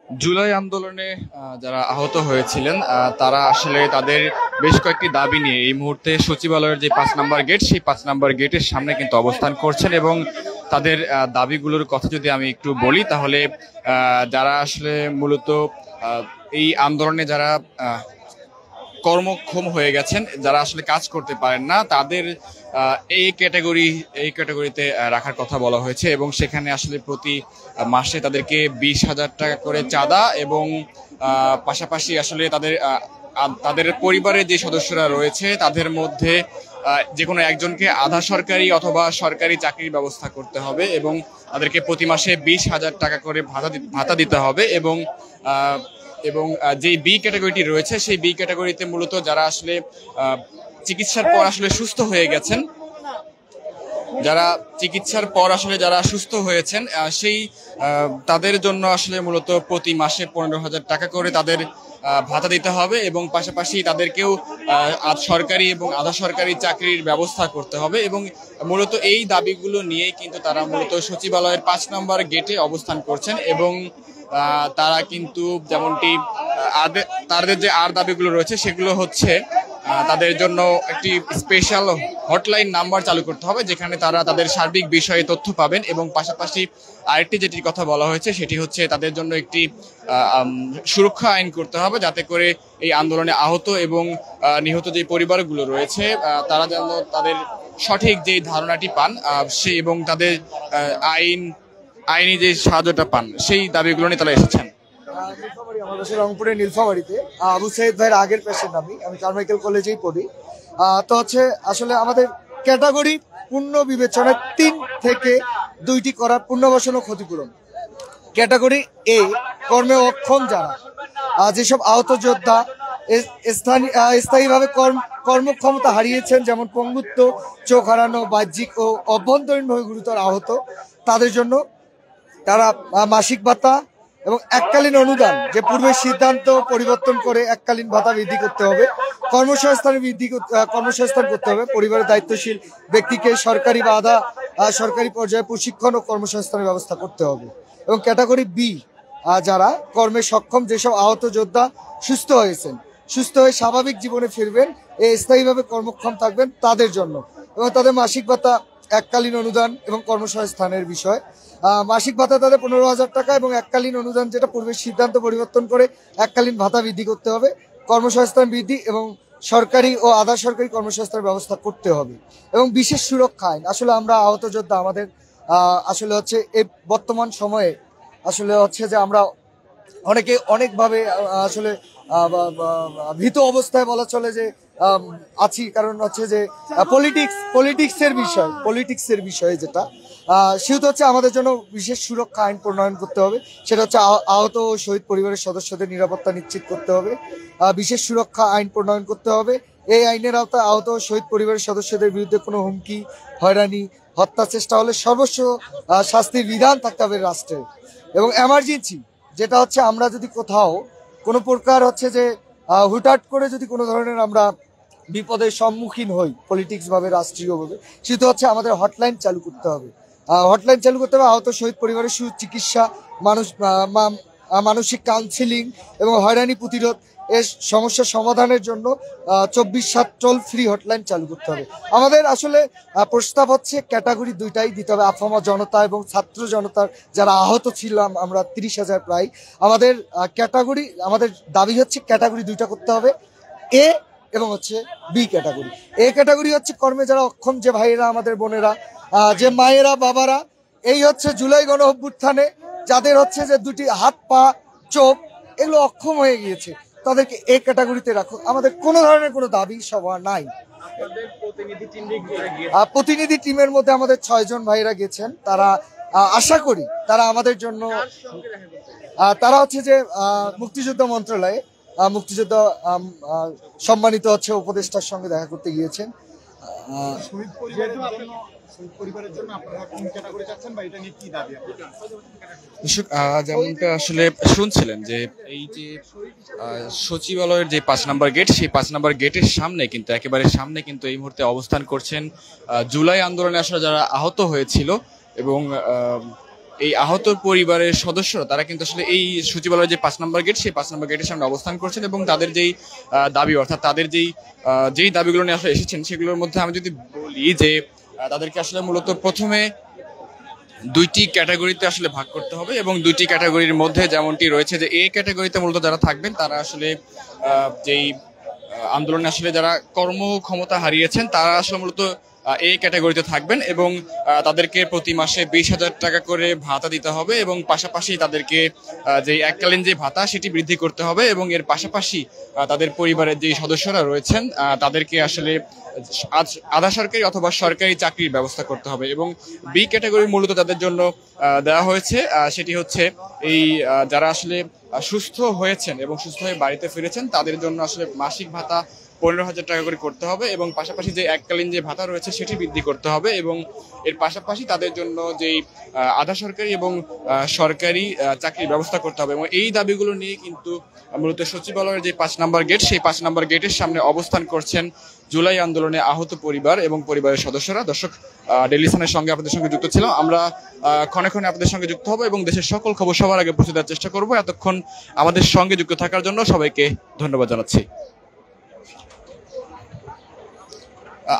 জুলাই আন্দোলনে যারা আহত হয়েছিলেন তারা আসলে তাদের বেশ কয়েকটি দাবি নিয়ে এই মুহূর্তে সচিবালয়ের যে 5 নম্বর গেট, সেই 5 নম্বর গেটের সামনে কিন্তু অবস্থান করছেন। এবং তাদের দাবিগুলোর কথা যদি আমি একটু বলি, তাহলে যারা আসলে মূলত এই আন্দোলনে যারা কর্মক্ষম হয়ে গেছেন, যারা আসলে কাজ করতে পারেন না, তাদের এই ক্যাটাগরিতে রাখার কথা বলা হয়েছে। এবং সেখানে আসলে প্রতি মাসে তাদেরকে 20,000 টাকা করে চাঁদা, এবং পাশাপাশি আসলে তাদের পরিবারের যে সদস্যরা রয়েছে তাদের মধ্যে যে কোনো একজনকে আধা সরকারি অথবা সরকারি চাকরির ব্যবস্থা করতে হবে, এবং তাদেরকে প্রতি মাসে 20,000 টাকা করে ভাতা দিতে হবে। এবং এবং যে বি ক্যাটাগরিটি রয়েছে, সেই বি ক্যাটাগরিতে মূলত যারা আসলে চিকিৎসার পর আসলে সুস্থ হয়ে গেছেন, যারা সুস্থ হয়েছেন, সেই তাদের জন্য আসলে মূলত প্রতি মাসে 15,000 টাকা করে তাদের ভাতা দিতে হবে, এবং পাশাপাশি তাদেরকেও সরকারি এবং আধা সরকারি চাকরির ব্যবস্থা করতে হবে। এবং মূলত এই দাবিগুলো নিয়েই কিন্তু তারা মূলত সচিবালয়ের 5 নম্বর গেটে অবস্থান করছেন। এবং তারা কিন্তু যেমনটি তাদের যে দাবিগুলো রয়েছে, সেগুলো হচ্ছে তাদের জন্য একটি স্পেশাল হটলাইন নাম্বার চালু করতে হবে, যেখানে তারা তাদের সার্বিক বিষয়ে তথ্য পাবেন। এবং পাশাপাশি আরেকটি যেটির কথা বলা হয়েছে, সেটি হচ্ছে তাদের জন্য একটি সুরক্ষা আইন করতে হবে, যাতে করে এই আন্দোলনে আহত এবং নিহত যে পরিবারগুলো রয়েছে তারা যেন তাদের সঠিক যে ধারণাটি পান, এবং তাদের আইনি যে সাহায্যটা পান, সেই দাবিগুলো নিয়ে তারা এসেছেন। রংপুরের নীলফামারীতে আবু সাইদ ভাইয়ের আগের পেশেন্ট আমি কারমাইকেল কলেজেই পড়ি। তো হচ্ছে আসলে আমাদের ক্যাটাগরি পূর্ণ বিবেচনায় 3 থেকে 2টি করার পুনর্বাসন ও ক্ষতিপূরণ। ক্যাটাগরি এ, কর্মে অক্ষম যারা, যেসব আহত যোদ্ধা স্থায়ীভাবে কর্মক্ষমতা হারিয়েছেন, যেমন পঙ্গুত্ব, চোখ হারানো, বাহ্যিক ও অভ্যন্তরীণভাবে গুরুতর আহত, তাদের জন্য তারা মাসিক ভাতা এবং এককালীন অনুদান, যে পূর্বের সিদ্ধান্ত পরিবর্তন করে এককালীন ভাতা বৃদ্ধি করতে হবে, কর্মসংস্থান করতে হবে, পরিবারের দায়িত্বশীল ব্যক্তিকে সরকারি বা আধা সরকারি পর্যায়ে প্রশিক্ষণ ও কর্মসংস্থানের ব্যবস্থা করতে হবে। এবং ক্যাটাগরি বি, যারা কর্মে সক্ষম, যেসব আহত যোদ্ধা সুস্থ হয়ে স্বাভাবিক জীবনে ফিরবেন, স্থায়ীভাবে কর্মক্ষম থাকবেন, তাদের জন্য এবং তাদের মাসিক ভাতা, এককালীন অনুদান এবং কর্মসংস্থানের বিষয়। মাসিক ভাতা তাদের 15,000 টাকা, এবং এককালীন অনুদান, যেটা পূর্বের সিদ্ধান্ত পরিবর্তন করে এককালীন ভাতা বৃদ্ধি করতে হবে, কর্মসংস্থান বৃদ্ধি এবং সরকারি ও আধা সরকারি কর্মসংস্থানের ব্যবস্থা করতে হবে। এবং বিশেষ সুরক্ষা আইন, আসলে আমরা আহত যোদ্ধা, আমাদের আসলে হচ্ছে এই বর্তমান সময়ে আসলে হচ্ছে যে আমরা অনেকভাবে আসলে ভীত অবস্থায় বলা চলে যে আছি, কারণ হচ্ছে যে পলিটিক্সের বিষয় যেটা, সেহেতু হচ্ছে আমাদের জন্য বিশেষ সুরক্ষা আইন প্রণয়ন করতে হবে। সেটা হচ্ছে আহত ও শহীদ পরিবারের সদস্যদের নিরাপত্তা নিশ্চিত করতে হবে, বিশেষ সুরক্ষা আইন প্রণয়ন করতে হবে। এই আইনের আওতায় আহত ও শহীদ পরিবারের সদস্যদের বিরুদ্ধে কোনো হুমকি, হয়রানি, হত্যা চেষ্টা হলে সর্বোচ্চ শাস্তির বিধান থাকতে হবে রাষ্ট্রের। এবং এমার্জেন্সি, যেটা হচ্ছে আমরা যদি কোথাও কোনো প্রকার হচ্ছে যে হুটহাট করে যদি কোনো ধরনের আমরা বিপদের সম্মুখীন হই পলিটিক্স ভাবে, রাষ্ট্রীয়ভাবে, সেটা হচ্ছে আমাদের হটলাইন চালু করতে হবে। আহত শহীদ পরিবারের সুচিকিৎসা, মানসিক কাউন্সিলিং এবং হয়রানি প্রতিরোধ, এর সমস্যা সমাধানের জন্য 24/7 টোল ফ্রি হটলাইন চালু করতে হবে। আমাদের আসলে প্রস্তাব হচ্ছে ক্যাটাগরি 2টাই দিতে হবে, আফামা জনতা এবং ছাত্র জনতার যারা আহত ছিলাম আমরা 30,000 প্রায়। আমাদের দাবি হচ্ছে ক্যাটাগরি 2টা করতে হবে, এ এবং হচ্ছে বি ক্যাটাগরি। এ ক্যাটাগরি হচ্ছে কর্মে যারা অক্ষম, যে ভাইয়েরা, আমাদের বোনেরা, যে মায়েরা, বাবারা, এই হচ্ছে জুলাই গণ অভ্যুত্থানে যাদের হচ্ছে যে 2টি হাত, পা, চোখ এগুলো অক্ষম হয়ে গিয়েছে, তাদেরকে এ ক্যাটাগরিতে রাখো। আমাদের কোনো ধরনের কোনো দাবি সভা নাই। প্রতিনিধি টিমের মধ্যে আমাদের 6 জন ভাইরা গেছেন। তারা আশা করি তারা আমাদের জন্য, তারা হচ্ছে যে মুক্তিযুদ্ধ মন্ত্রণালয়ে মুক্তিযোদ্ধা সম্মানিত হচ্ছে উপদেষ্টার সঙ্গে দেখা করতে গিয়েছেন। যেমনটা আসলে শুনছিলেন যে এই যে সচিবালয়ের যে 5 নম্বর গেট, সেই 5 নম্বর গেটের সামনে কিন্তু একেবারে সামনে কিন্তু এই মুহূর্তে অবস্থান করছেন জুলাই আন্দোলনে আসলে যারা আহত হয়েছিল এবং এই আহত পরিবারের সদস্যরা তারা কিন্তু আসলে এই সচিবালয়ের যে 5 নম্বর গেট, সেই 5 নম্বর গেটের সামনে অবস্থান করছেন এবং তাদের যেই দাবি, অর্থাৎ তাদের যেই দাবিগুলো নিয়ে আসলে এসেছেন, সেগুলোর মধ্যে আমি যদি বলি যে তাদেরকে আসলে মূলত প্রথমে 2টি ক্যাটাগরিতে আসলে ভাগ করতে হবে এবং 2টি ক্যাটাগরির মধ্যে যেমনটি রয়েছে যে এ ক্যাটাগরিতে মূলত যারা থাকবেন তারা আসলে যেই আন্দোলনে আসলে যারা কর্মক্ষমতা হারিয়েছেন তারা আসলে মূলত এই ক্যাটাগরিতে থাকবেন এবং তাদেরকে প্রতি মাসে 20,000 টাকা করে ভাতা দিতে হবে এবং পাশাপাশি তাদেরকে যে এককালীন যে ভাতা সেটি বৃদ্ধি করতে হবে এবং এর পাশাপাশি তাদের পরিবারের যে সদস্যরা রয়েছেন তাদেরকে আসলে আধা সরকারি অথবা সরকারি চাকরির ব্যবস্থা করতে হবে এবং বি ক্যাটাগরি মূলত তাদের জন্য দেওয়া হয়েছে, সেটি হচ্ছে এই যারা আসলে সুস্থ হয়েছেন এবং সুস্থ হয়ে বাড়িতে ফিরেছেন তাদের জন্য আসলে মাসিক ভাতা 15,000 টাকা করে করতে হবে এবং পাশাপাশি যে এককালীন যে ভাতা রয়েছে সেটি বৃদ্ধি করতে হবে এবং এর পাশাপাশি তাদের জন্য যেই আধা সরকারি এবং সরকারি চাকরির ব্যবস্থা করতে হবে এবং এই দাবিগুলো নিয়ে কিন্তু মূলত সচিবালয়ের যে 5 নম্বর গেট, সেই 5 নম্বর গেটের সামনে অবস্থান করছেন জুলাই আন্দোলনে আহত পরিবার এবং পরিবারের সদস্যরা। দর্শক, ডেইলি সানের সঙ্গে আপনাদের সঙ্গে যুক্ত ছিলাম আমরা। ক্ষণে ক্ষণে আপনাদের সঙ্গে যুক্ত হবো এবং দেশের সকল খবর সবার আগে পৌঁছে দেওয়ার চেষ্টা করবো। এতক্ষণ আমাদের সঙ্গে যুক্ত থাকার জন্য সবাইকে ধন্যবাদ জানাচ্ছি।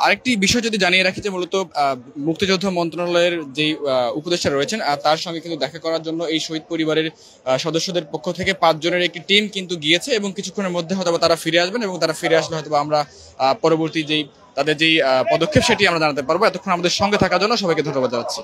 আরেকটি বিষয় যদি জানিয়ে রাখি যে মূলত মুক্তিযুদ্ধ মন্ত্রণালয়ের যে উপদেষ্টা রয়েছেন তার সঙ্গে কিন্তু দেখা করার জন্য এই শহীদ পরিবারের সদস্যদের পক্ষ থেকে 5 জনের একটি টিম কিন্তু গিয়েছে এবং কিছুক্ষণের মধ্যে হয়তো তারা ফিরে আসবেন এবং তারা ফিরে আসলে হয়তো আমরা পরবর্তী তাদের যেই পদক্ষেপ সেটি আমরা জানাতে পারবো। এতক্ষণ আমাদের সঙ্গে থাকার জন্য সবাইকে ধন্যবাদ জানাচ্ছি।